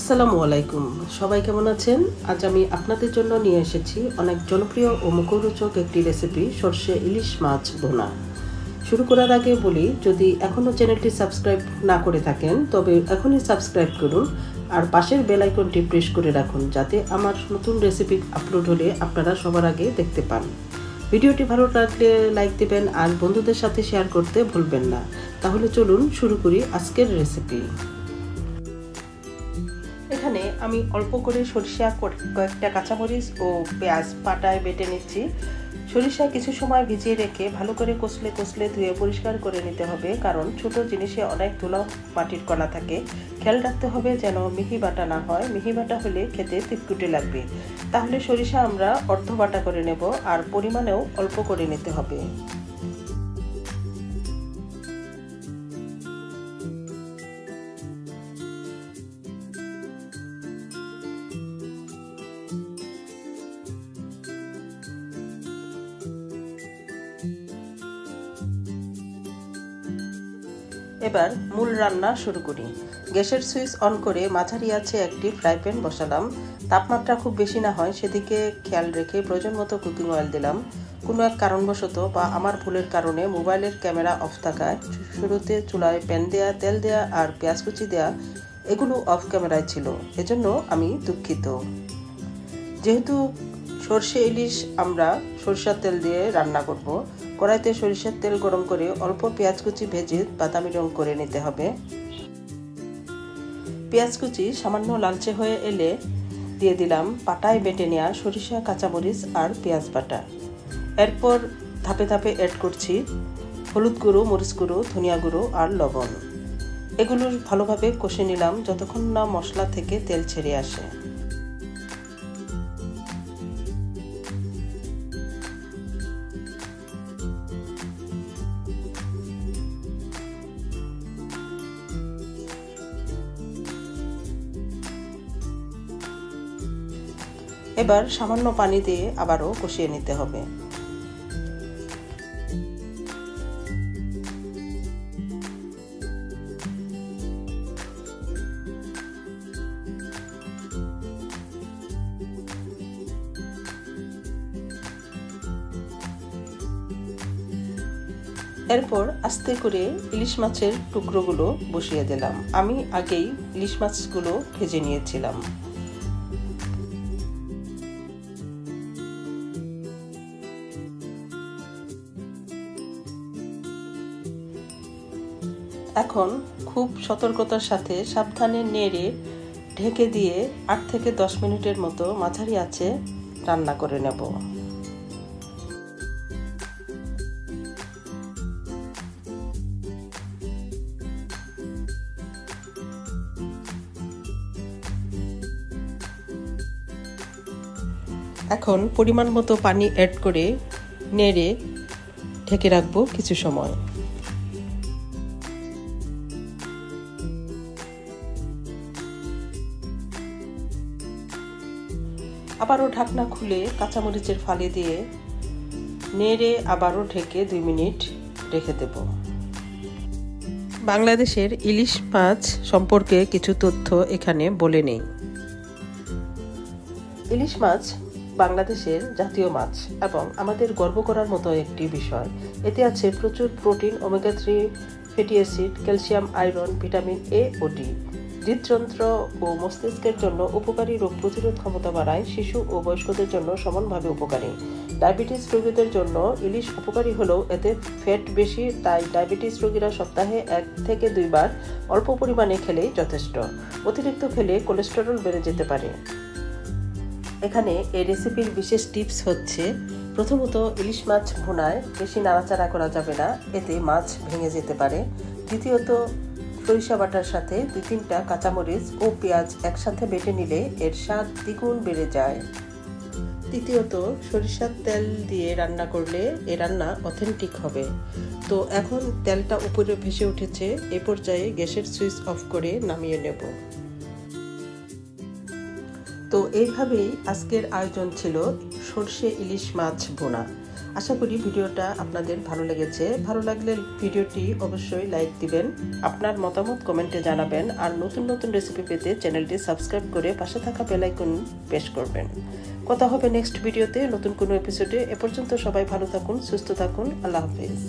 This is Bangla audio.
আসসালামু আলাইকুম, সবাই কেমন আছেন? আজ আমি আপনাদের জন্য নিয়ে এসেছি অনেক জনপ্রিয় ও মুখরোচক একটি রেসিপি, সরষে ইলিশ মাছ ভুনা। শুরু করার আগে বলি, যদি এখনও চ্যানেলটি সাবস্ক্রাইব না করে থাকেন তবে এখনই সাবস্ক্রাইব করুন আর পাশের বেল আইকনটি প্রেস করে রাখুন, যাতে আমার নতুন রেসিপি আপলোড হলে আপনারা সবার আগে দেখতে পান। ভিডিওটি ভালো লাগলে লাইক দেবেন আর বন্ধুদের সাথে শেয়ার করতে ভুলবেন না। তাহলে চলুন শুরু করি আজকের রেসিপি। এখানে আমি অল্প করে সরিষা, কয়েকটা কাঁচামরিচ ও পেঁয়াজ পাটায় বেটে নিচ্ছি। সরিষা কিছু সময় ভিজিয়ে রেখে ভালো করে কষলে ধুয়ে পরিষ্কার করে নিতে হবে, কারণ ছোট জিনিসে অনেক ধুলো মাটির কণা থাকে। খেয়াল রাখতে হবে যেন মিহি বাটা না হয়, মিহি বাটা হলে খেতে তিতকুটে লাগবে। তাহলে সরিষা আমরা অর্ধ বাটা করে নেব আর পরিমাণেও অল্প করে নিতে হবে। এবার মূল রান্না শুরু করি। গ্যাসের সুইচ অন করে মাঝারি আঁচে একটি ফ্রাই প্যান বসালাম। তাপমাত্রা খুব বেশি না হয় সেদিকে খেয়াল রেখে প্রয়োজন মতো কুকিং অয়েল দিলাম। কোনো এক কারণবশত বা আমার ভুলের কারণে মোবাইলের ক্যামেরা অফ থাকায় শুরুতে চুলায় প্যান দেয়া, তেল দেয়া আর পেঁয়াজ কুচি দেয়া এগুলো অফ ক্যামেরায় ছিল, এজন্য আমি দুঃখিত। যেহেতু সরষে ইলিশ আমরা সরিষার তেল দিয়ে রান্না করব, কড়াইতে সরিষার তেল গরম করে অল্প পেঁয়াজ কুচি ভেজে বাদামি রং করে নিতে হবে। পেঁয়াজ কুচি সামান্য লালচে হয়ে এলে দিয়ে দিলাম পাটায় বেটে নেওয়া সরিষা, কাঁচামরিচ আর পেঁয়াজ বাটা। এরপর ধাপে ধাপে অ্যাড করছি হলুদ গুঁড়ো, মরিচ গুঁড়ো, ধনিয়া গুঁড়ো আর লবণ। এগুলো ভালোভাবে কষে নিলাম যতক্ষণ না মশলা থেকে তেল ছেড়ে আসে। এবার সামান্য পানি দিয়ে আবারও কষিয়ে নিতে হবে। এরপর আস্তে করে ইলিশ মাছের টুকরোগুলো বসিয়ে দিলাম। আমি আগেই ইলিশ মাছগুলো ভেজে নিয়েছিলাম। এখন খুব সতর্কতার সাথে সাবধানে নেড়ে ঢেকে দিয়ে 8 থেকে 10 মিনিটের মতো মাঝারি আঁচে রান্না করে নেব। এখন পরিমাণ মতো পানি অ্যাড করে নেড়ে ঢেকে রাখবো কিছু সময়। আবারও ঢাকনা খুলে কাঁচামরিচের ফালি দিয়ে নেড়ে আবারও ঢেকে 2 মিনিট রেখে দেব। বাংলাদেশের ইলিশ মাছ সম্পর্কে কিছু তথ্য এখানে বলে নেই। ইলিশ মাছ বাংলাদেশের জাতীয় মাছ এবং আমাদের গর্ব করার মতো একটি বিষয়। এতে আছে প্রচুর protein, omega 3 fatty acid, calcium, iron, vitamin A ও ডি। হৃদযন্ত্র ও মস্তিষ্কের জন্য উপকারী, রোগ প্রতিরোধ ক্ষমতা বাড়ায়, শিশু ও বয়স্কদের জন্য সমানভাবে উপকারী। ডায়াবেটিস রোগীদের জন্য ইলিশ উপকারী হলেও এতে ফ্যাট বেশি, তাই ডায়াবেটিস রোগীরা সপ্তাহে 1 থেকে 2 বার অল্প পরিমাণে খেলেই যথেষ্ট। অতিরিক্ত খেলে কোলেস্টেরল বেড়ে যেতে পারে। এখানে এই রেসিপির বিশেষ টিপস হচ্ছে, প্রথমত ইলিশ মাছ ভুনায় বেশি নাড়াচাড়া করা যাবে না, এতে মাছ ভেঙে যেতে পারে। দ্বিতীয়ত সরিষা বাটার সাথে 2-3টা কাঁচামরিচ ও পেঁয়াজ একসাথে বেটে নিলে এর স্বাদ দ্বিগুণ বেড়ে যায়। তৃতীয়ত সরিষার তেল দিয়ে রান্না করলে এ রান্না অথেন্টিক হবে। তো এখন তেলটা উপরে ভেসে উঠেছে, এ পর্যায়ে গ্যাসের সুইচ অফ করে নামিয়ে নেব। তো এইভাবেই আজকের আয়োজন ছিল সরষে ইলিশ মাছ ভুনা। আশা করি ভিডিওটা আপনাদের ভালো লেগেছে। ভালো লাগলে ভিডিওটি অবশ্যই লাইক দিবেন, আপনার মতামত কমেন্টে জানাবেন, আর নতুন নতুন রেসিপি পেতে চ্যানেলটি সাবস্ক্রাইব করে পাশে থাকা বেল আইকন প্রেস করবেন। কথা হবে নেক্সট ভিডিওতে নতুন কোনো এপিসোডে। এ পর্যন্ত সবাই ভালো থাকুন, সুস্থ থাকুন। আল্লাহ হাফেজ।